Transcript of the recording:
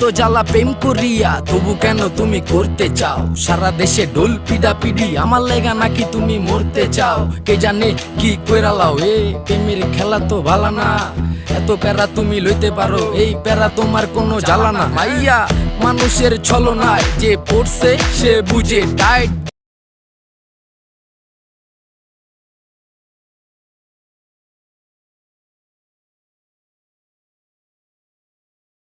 এত জ্বালা প্রেম করিয়া তবু কেন তুমি করতে চাও? সারা দেশে ঢোল পিডা পিডি আমার লেগা নাকি তুমি মরতে চাও? কে জানে কি কইরা লাও, এ প্রেমের খেলা তো ভালা না। এত প্যারা তুমি লইতে পারো, এই প্যারা তোমার কোনো জ্বালা না। মাইয়া মানুষের ছলনায় যে পড়ছে সে বুঝে, টাইট